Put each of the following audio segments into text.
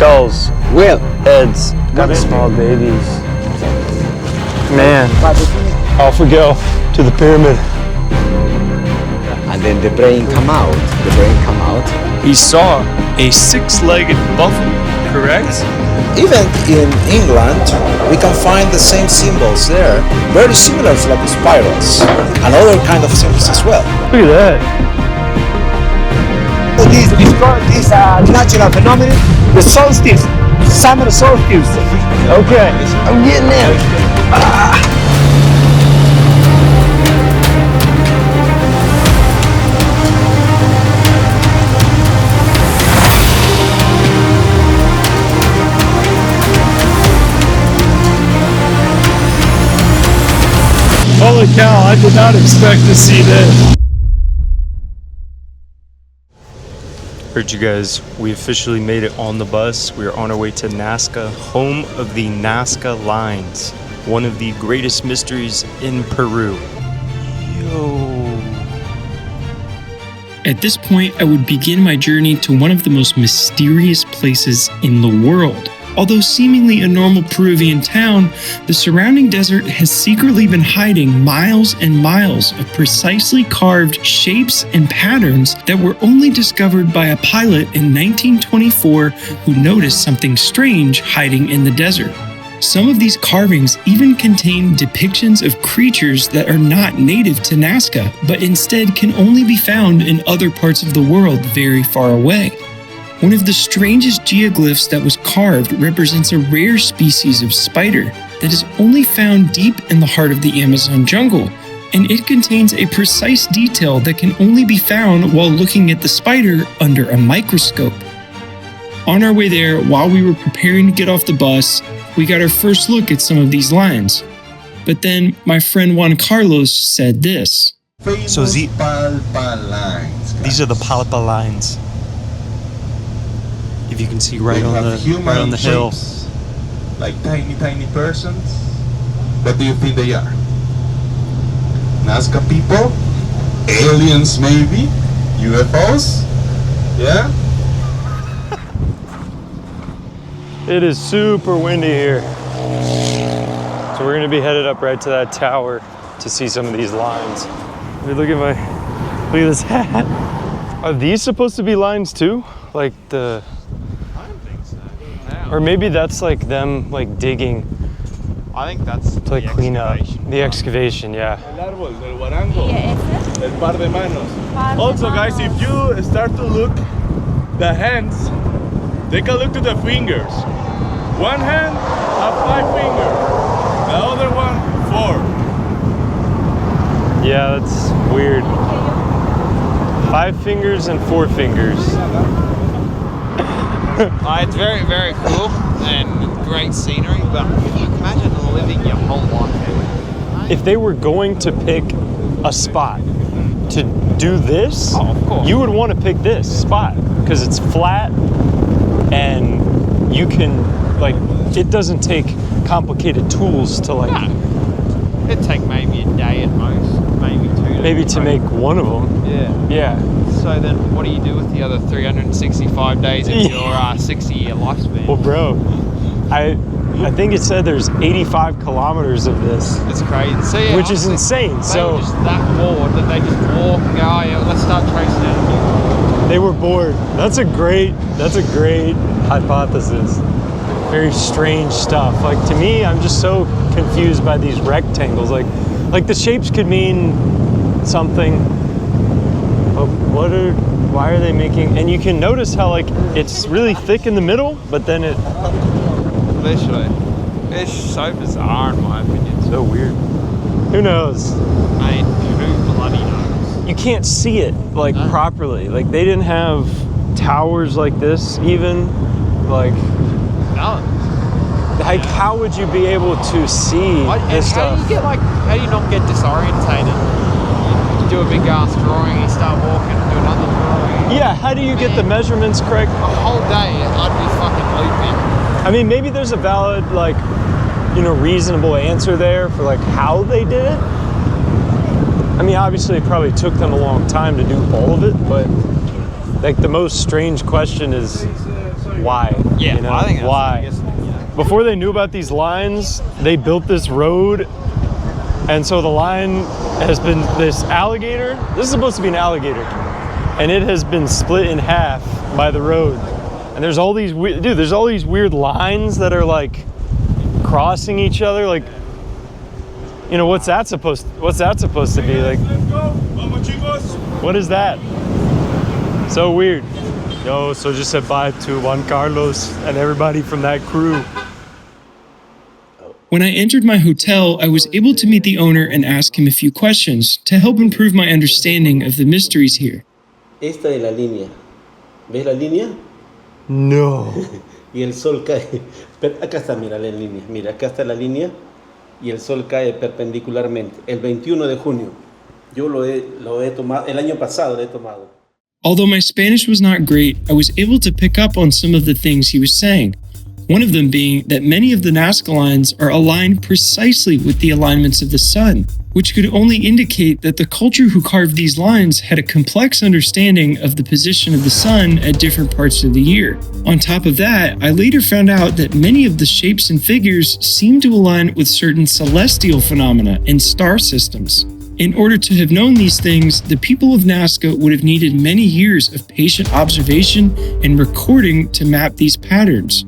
skulls. Well, Heads. Got small babies. Man. Off we go to the pyramid. and then the brain come out. We saw a 6-legged buffalo, correct? Even in England, we can find the same symbols there, very similar to like spirals and other kind of symbols as well. Look at that. This natural phenomenon, the solstice, summer solstice. Okay, I'm getting in. Holy cow, I did not expect to see this. Heard you guys, we officially made it on the bus. We are on our way to Nazca, home of the Nazca Lines, one of the greatest mysteries in Peru. At this point, I would begin my journey to one of the most mysterious places in the world. Although seemingly a normal Peruvian town, the surrounding desert has secretly been hiding miles and miles of precisely carved shapes and patterns that were only discovered by a pilot in 1924 who noticed something strange hiding in the desert. Some of these carvings even contain depictions of creatures that are not native to Nazca, but instead can only be found in other parts of the world very far away. One of the strangest geoglyphs that was carved represents a rare species of spider that is only found deep in the heart of the Amazon jungle, and it contains a precise detail that can only be found while looking at the spider under a microscope. On our way there, while we were preparing to get off the bus, we got our first look at some of these lines. But then my friend Juan Carlos said this. So these are the Palpa lines. If you can see right on the hill. Like tiny persons. What do you think they are? Nazca people? Aliens maybe? UFOs? Yeah? It is super windy here. So we're gonna be headed up right to that tower to see some of these lines. Look at this hat. Are these supposed to be lines too? Like the... I don't think so. Or maybe that's like them like digging. I think that's to like clean up. The excavation, yeah. El árbol del guarango. El par de manos. Also guys, if you start to look the hands, take a look to the fingers. One hand have 5 fingers, the other one 4. Yeah, that's weird. 5 fingers and 4 fingers. It's very, very cool and great scenery, but imagine living your whole life there. If they were going to pick a spot to do this, of course, you would want to pick this spot because it's flat and you can, like, it doesn't take complicated tools to like... No. It'd take maybe a day at most, maybe 2 days. Maybe to make one of them. Yeah. Yeah. So then what do you do with the other 365 days of your 60-year lifespan? Well, bro, I think it said there's 85 kilometers of this. It's crazy. So, yeah, which is insane. They so were just that bored that they just walk and go, oh, yeah, let's start tracing out. They were bored. That's a great hypothesis. Very strange stuff. Like, to me, I'm just so confused by these rectangles. Like the shapes could mean something, but why are they making? And you can notice how like it's really thick in the middle, but then it. Literally, it's so bizarre in my opinion. So weird. Who knows? Mate, who bloody knows? You can't see it like properly. Like they didn't have towers like this even. Like. No. Like, how would you be able to see this stuff? How do you not get disorientated? You do a big ass drawing, you start walking, do another drawing. Yeah, how do you get the measurements correct? A whole day, I'd be fucking looping. I mean, maybe there's a valid, like, you know, reasonable answer there for like how they did it. I mean, obviously it probably took them a long time to do all of it, but like the most strange question is why? Yeah, you know? I think that's why? Before they knew about these lines, they built this road, and so the line has been this alligator. This is supposed to be an alligator, and it has been split in half by the road. And there's all these there's all these weird lines that are like crossing each other. Like, you know, what's that supposed to be? Like, what is that? So weird. Yo, so just said bye to Juan Carlos and everybody from that crew. When I entered my hotel, I was able to meet the owner and ask him a few questions to help improve my understanding of the mysteries here. Esta es la línea. ¿Ves la línea? No. Y el sol cae. Acá está, mira la línea. Mira, acá está la línea y el sol cae perpendicularmente. El 21 de junio. Yo lo he tomado, el año pasado lo he tomado. Although my Spanish was not great, I was able to pick up on some of the things he was saying. One of them being that many of the Nazca Lines are aligned precisely with the alignments of the sun, which could only indicate that the culture who carved these lines had a complex understanding of the position of the sun at different parts of the year. On top of that, I later found out that many of the shapes and figures seem to align with certain celestial phenomena and star systems. In order to have known these things, the people of Nazca would have needed many years of patient observation and recording to map these patterns.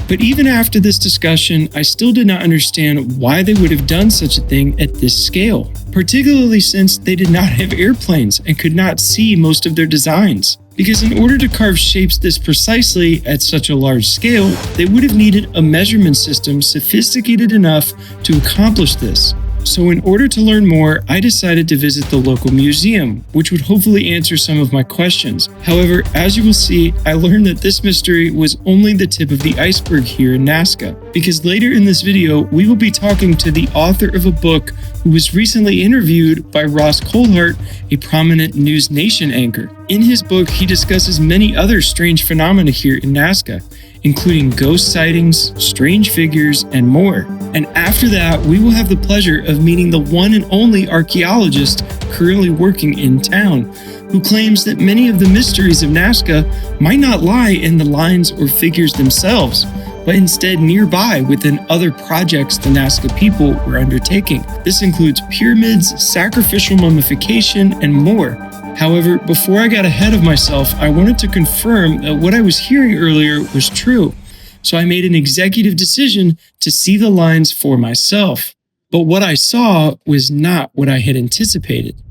But even after this discussion, I still did not understand why they would have done such a thing at this scale, particularly since they did not have airplanes and could not see most of their designs. Because in order to carve shapes this precisely at such a large scale, they would have needed a measurement system sophisticated enough to accomplish this. So in order to learn more, I decided to visit the local museum, which would hopefully answer some of my questions. However, as you will see, I learned that this mystery was only the tip of the iceberg here in Nazca, because later in this video, we will be talking to the author of a book who was recently interviewed by Ross Coulthart, a prominent News Nation anchor. In his book, he discusses many other strange phenomena here in Nazca, including ghost sightings, strange figures, and more. And after that, we will have the pleasure of meeting the one and only archaeologist currently working in town, who claims that many of the mysteries of Nazca might not lie in the lines or figures themselves, but instead nearby within other projects the Nazca people were undertaking. This includes pyramids, sacrificial mummification, and more. However, before I got ahead of myself, I wanted to confirm that what I was hearing earlier was true. So I made an executive decision to see the lines for myself. But what I saw was not what I had anticipated.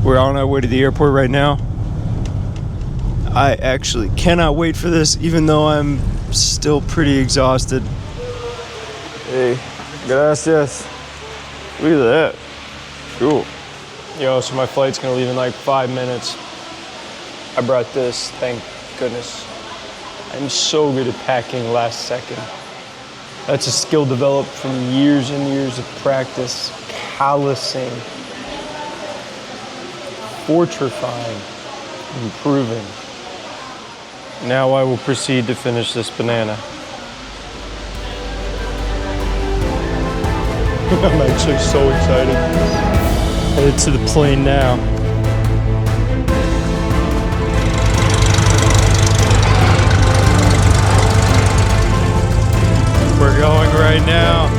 We're on our way to the airport right now. I actually cannot wait for this, even though I'm still pretty exhausted. Hey, gracias. Look at that. Cool. Yo, so my flight's gonna leave in like 5 minutes. I brought this, thank goodness. I'm so good at packing last second. That's a skill developed from years and years of practice, callousing, fortifying, improving. Now I will proceed to finish this banana. I'm actually so excited. Headed to the plane now. We're going right now.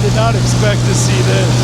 did not expect to see this.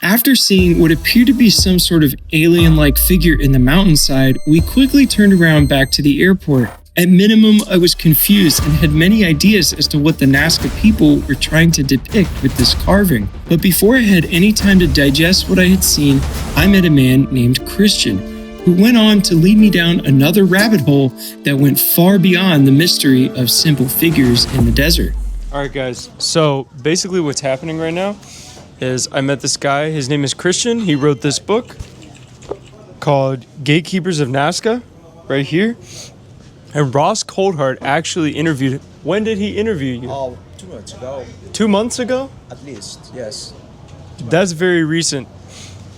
After seeing what appeared to be some sort of alien-like figure in the mountainside, we quickly turned around back to the airport. At minimum, I was confused and had many ideas as to what the Nazca people were trying to depict with this carving. But before I had any time to digest what I had seen, I met a man named Christian, who went on to lead me down another rabbit hole that went far beyond the mystery of simple figures in the desert. All right, guys. So basically what's happening right now is I met this guy. His name is Christian. He wrote this book called Gatekeepers of Nazca, right here. And Ross Coldhart actually interviewed him. When did he interview you? Oh, 2 months ago. 2 months ago? At least, yes. That's very recent.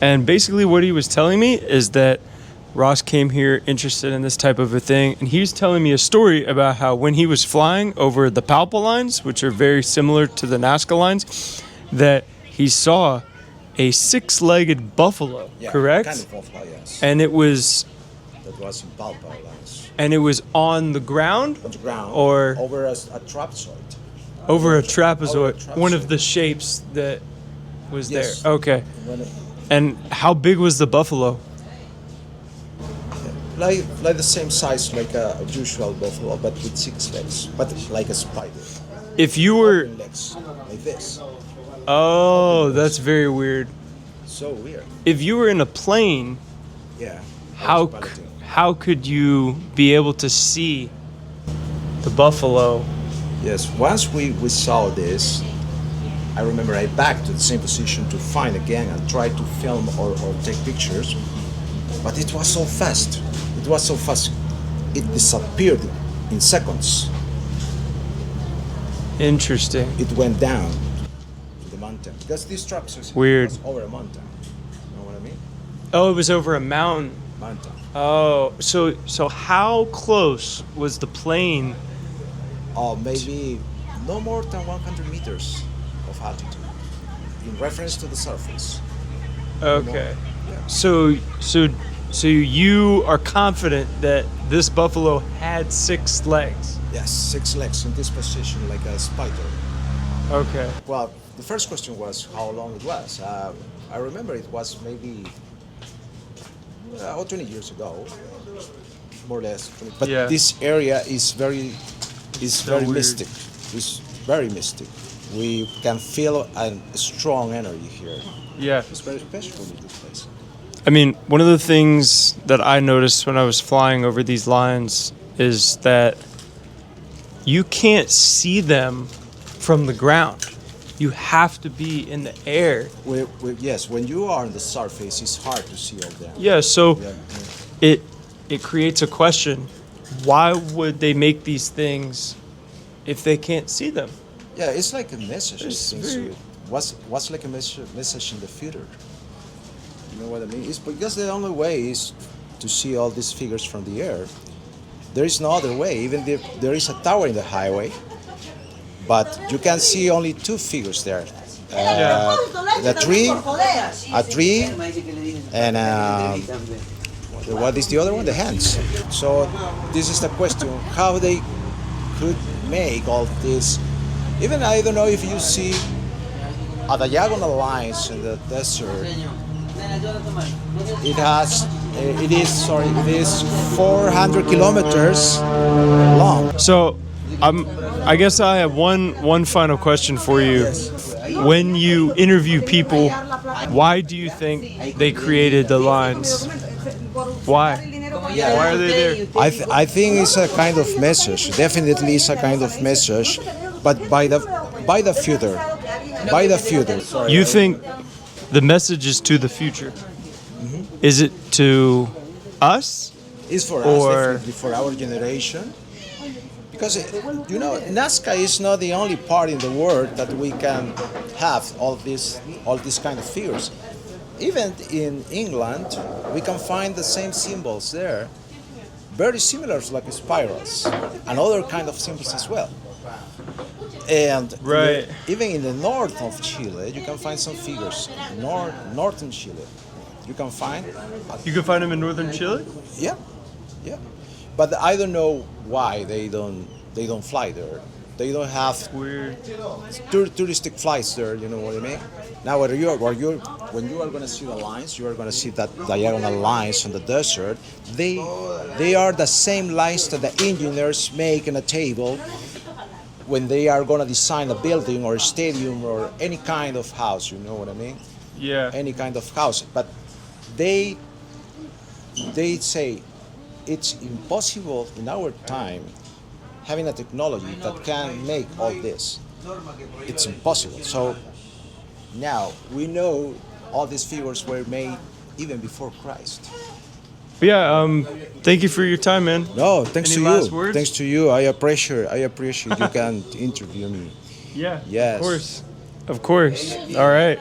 And basically what he was telling me is that Ross came here interested in this type of a thing. And he was telling me a story about how when he was flying over the Palpa lines, which are very similar to the Nazca lines, that he saw a 6-legged buffalo, Yeah, correct? kind of buffalo, yes. And it was... That was in Palpa Lines. And it was on the ground? On the ground. Or... Over a trapezoid. Over a trapezoid. Over a trapezoid. One of the shapes that was Yes. there. Okay. When it- And how big was the buffalo? Like the same size like a usual buffalo, but with 6 legs. But like a spider. If you were... Open legs, like this. Oh, that's very weird. So weird. If you were in a plane, Yeah. how could you be able to see the buffalo? Yes, once we saw this, I remember I backed to the same position to find again and try to film or take pictures, but it was so fast. It was so fast. It disappeared in seconds. Interesting. It went down to the mountain because this truck Weird. was over a mountain. You know what I mean? Oh, it was over a mountain. Mountain. Oh, so how close was the plane? Or maybe no more than 100 meters of altitude in reference to the surface. Okay. Yeah. So you are confident that this buffalo had 6 legs? Yes, 6 legs in this position like a spider. Okay. Well, the first question was how long it was. I remember it was maybe 20 years ago, more or less. But Yeah. this area is very weird. mystic. It's very mystic. We can feel a strong energy here. Yeah. It's very special in this place. I mean, one of the things that I noticed when I was flying over these lines is that you can't see them from the ground. You have to be in the air. Yes, when you are on the surface, it's hard to see all that. Yeah, so Yeah. it creates a question. Why would they make these things if they can't see them? Yeah, it's like a message. It's It very- was like a message in the future. You know what I mean? It's because the only way is to see all these figures from the air. There is no other way. Even if there is a tower in the highway, but you can see only 2 figures there. A tree, and what is the other one? The hands. So this is the question: how they could make all this. Even I don't know if you see a diagonal lines in the desert. It is 400 kilometers long. So, I guess I have one final question for you. When you interview people, why do you think they created the lines? Why? Why are they there? I think it's a kind of message. Definitely, it's a kind of message, but by the future. By the future. You think the message is to the future? Is it to us? It's for Or- us, definitely for our generation. Because, Nazca is not the only part in the world that we can have all these kind of figures. Even in England, we can find the same symbols there, very similar like spirals, and other kind of symbols as well. And Right. even in the north of Chile, you can find some figures. Northern Chile, you can find. You can find them in northern Chile? Yeah, yeah. But I don't know why they don't fly there. They don't have Weird. touristic flights there. You know what I mean? Now, when you are going to see the lines, you are going to see that diagonal lines on the desert. They are the same lines that the engineers make in a table when they are going to design a building or a stadium or any kind of house. You know what I mean? Yeah. Any kind of house. But they say it's impossible in our time having a technology that can make all this. It's impossible. So now we know all these figures were made even before Christ. Yeah, thank you for your time, man. No, thanks Any to last you. words? Thanks to you. I appreciate you can interview me. Yeah, Yes. of course. Of course. All right.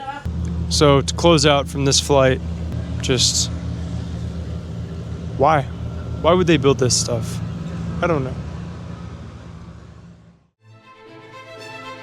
So to close out from this flight, just why? Why would they build this stuff? I don't know.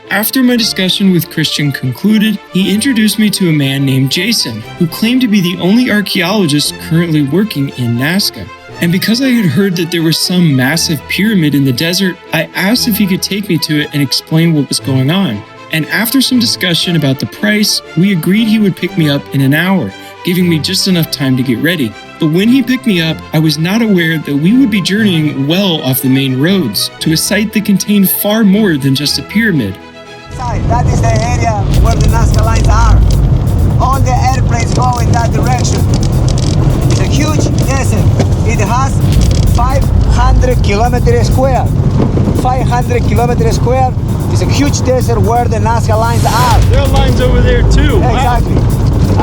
After my discussion with Christian concluded, he introduced me to a man named Jason, who claimed to be the only archaeologist currently working in Nazca. And because I had heard that there was some massive pyramid in the desert, I asked if he could take me to it and explain what was going on. And after some discussion about the price, we agreed he would pick me up in an hour, giving me just enough time to get ready. But when he picked me up, I was not aware that we would be journeying well off the main roads to a site that contained far more than just a pyramid. That is the area where the Nazca Lines are. All the airplanes go in that direction. It's a huge desert. It has 500 kilometers square. 500 kilometers square is a huge desert where the Nazca Lines are. There are lines over there too. Exactly.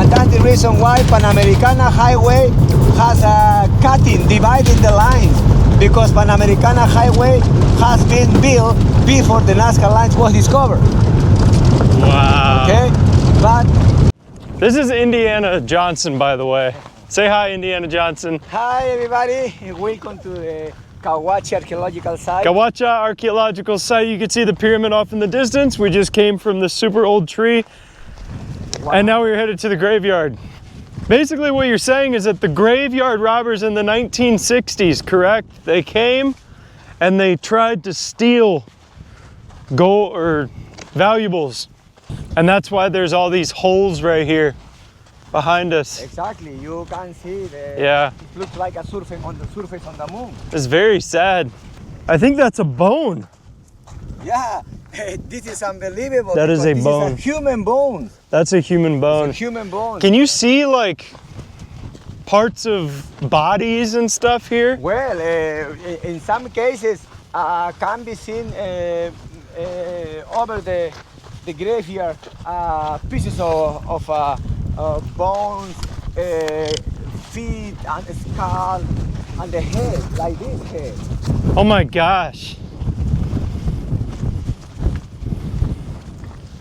And that's the reason why Panamericana Highway has a cutting, dividing the lines. Because Panamericana Highway has been built before the Nazca Lines was discovered. Wow. Okay? But This is Indiana Johnson, by the way. Say hi, Indiana Johnson. hi everybody, welcome to the Cahuachi Archaeological Site. Cahuachi Archaeological Site. You can see the pyramid off in the distance. We just came from the super old tree. And now we're headed to the graveyard. Basically what you're saying is that the graveyard robbers in the 1960s, correct? They came and they tried to steal gold or valuables. And that's why there's all these holes right here behind us. Exactly, you can see the, Yeah. it looks like a surface on the moon. It's very sad. I think that's a bone. Yeah, this is unbelievable. That is because a this bone. is a human bone. That's a human bone. It's a human bone. Can you see like parts of bodies and stuff here? Well, in some cases can be seen over the graveyard pieces of bones, feet and skull and the head, like this head. Oh my gosh.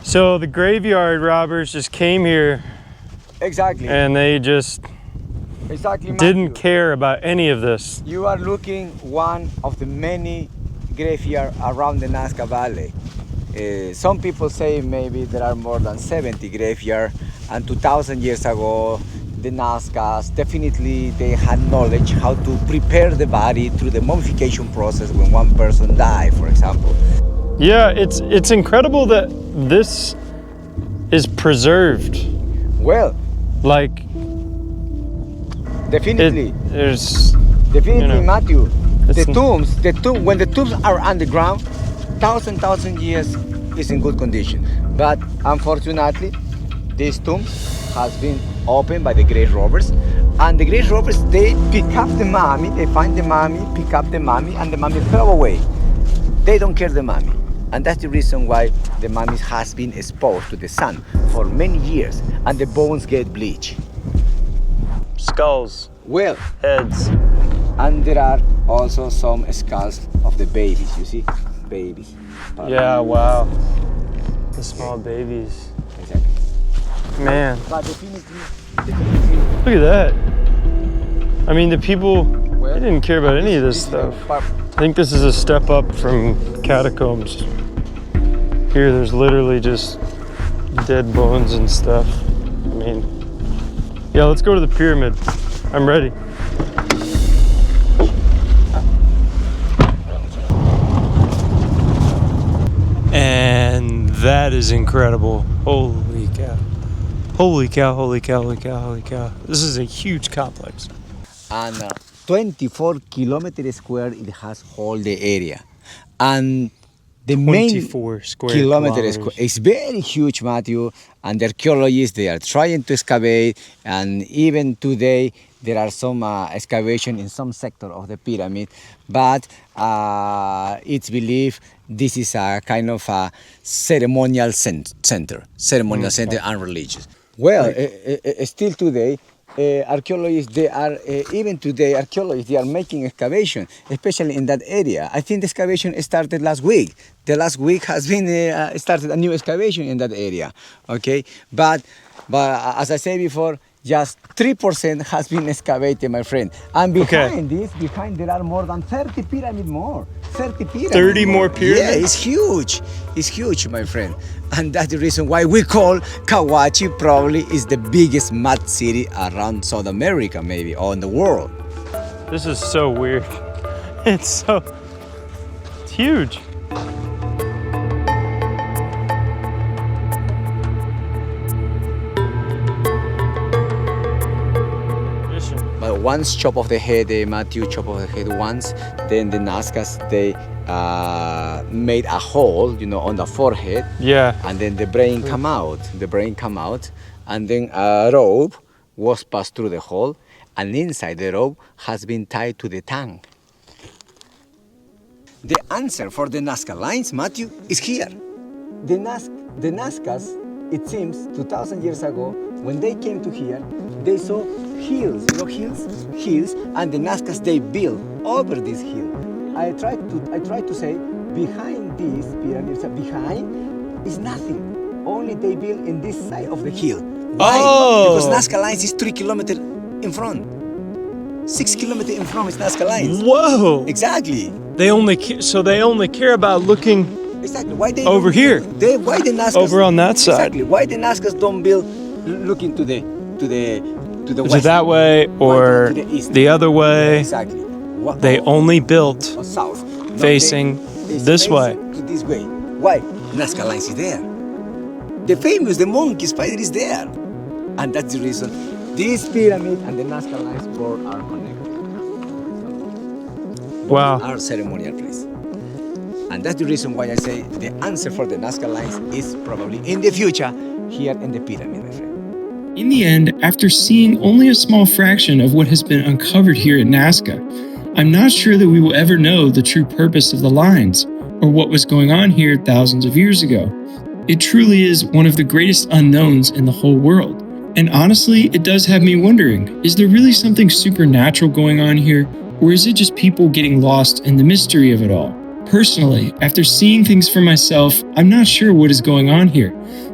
So the graveyard robbers just came here Exactly. and they just Exactly. didn't Matthew. care about any of this. You are looking one of the many graveyards around the Nazca Valley. Some people say maybe there are more than 70 graveyards, and 2,000 years ago the Nazcas definitely they had knowledge how to prepare the body through the mummification process when one person died, for example. Yeah, it's incredible that this is preserved. Well, Like definitely. there's Definitely, you know, Matthew. it's When the tombs are underground, thousand years is in good condition. But unfortunately, these tombs has been opened by the grave robbers, and the grave robbers they pick up the mummy, they find the mummy, pick up the mummy, and the mummy throw away. They don't care the mummy, and that's the reason why the mummy has been exposed to the sun for many years, and the bones get bleached. skulls, Well, heads. and there are also some skulls of the babies, you see? Babies. Yeah, wow. The small babies. Exactly. Man, But definitely. look at that. I mean, the people, they didn't care about any of this stuff. I think this is a step up from catacombs. Here, there's literally just dead bones and stuff. I mean, yeah, let's go to the pyramid. I'm ready. And that is incredible. Holy cow. Holy cow, holy cow, holy cow, holy cow. This is a huge complex. And 24 kilometers square, it has all the area. And the 24 main square kilometers kilometers. is very huge, Matthew. And the archaeologists, they are trying to excavate. And even today, there are some excavation in some sector of the pyramid. But it's believed this is a kind of a ceremonial center, and religious. Well, still today, archaeologists, they are, even today, archaeologists, they are making excavation, especially in that area. I think the excavation started last week. The last week has been started a new excavation in that area, okay? But as I said before, just 3% has been excavated, my friend. And behind this, there are more than 30 pyramids more. 30 pyramids. 30 more pyramids? Yeah, it's huge. It's huge, my friend. And that's the reason why we call Kawachi probably is the biggest mud city around South America, maybe, or in the world. This is so weird. It's huge. But once chop off the head, Matthew chop off the head once, then the Nazcas, they made a hole, you know, on the forehead. Yeah. And then the brain come out. The brain come out, and then a rope was passed through the hole, and inside the rope has been tied to the tongue. The answer for the Nazca Lines, Matthew, is here. The Nazcas, it seems, 2,000 years ago, when they came to here, they saw hills, you know, hills, and the Nazcas, they built over this hill. I tried to say, behind this pyramid, behind is nothing. Only they built in this side of the hill. Why? Oh! Because Nazca Lines is 3 kilometers in front. 6 kilometers in front is Nazca Lines. Whoa! Exactly. They only care about looking exactly. Why they over here. Why the Nazcas over on that side. Exactly. Why the Nazcas don't build looking to the Is west? it that way or to the east? the other way? Exactly. They only built or south. No, facing this way. To this way. Why? Nazca Lines is there. The monkey spider is there. And that's the reason this pyramid and the Nazca Lines board are connected. Wow. Our ceremonial place. And that's the reason why I say the answer for the Nazca Lines is probably in the future here in the pyramid, my friend. In the end, after seeing only a small fraction of what has been uncovered here at Nazca, I'm not sure that we will ever know the true purpose of the lines or what was going on here thousands of years ago. It truly is one of the greatest unknowns in the whole world. And honestly, it does have me wondering, is there really something supernatural going on here, or is it just people getting lost in the mystery of it all? Personally, after seeing things for myself, I'm not sure what is going on here,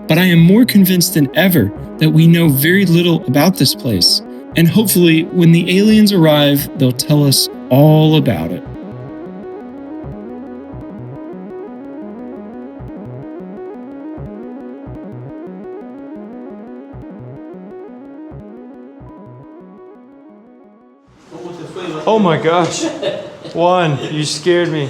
but I am more convinced than ever that we know very little about this place. And hopefully, when the aliens arrive, they'll tell us all about it. Oh my gosh. Juan, you scared me.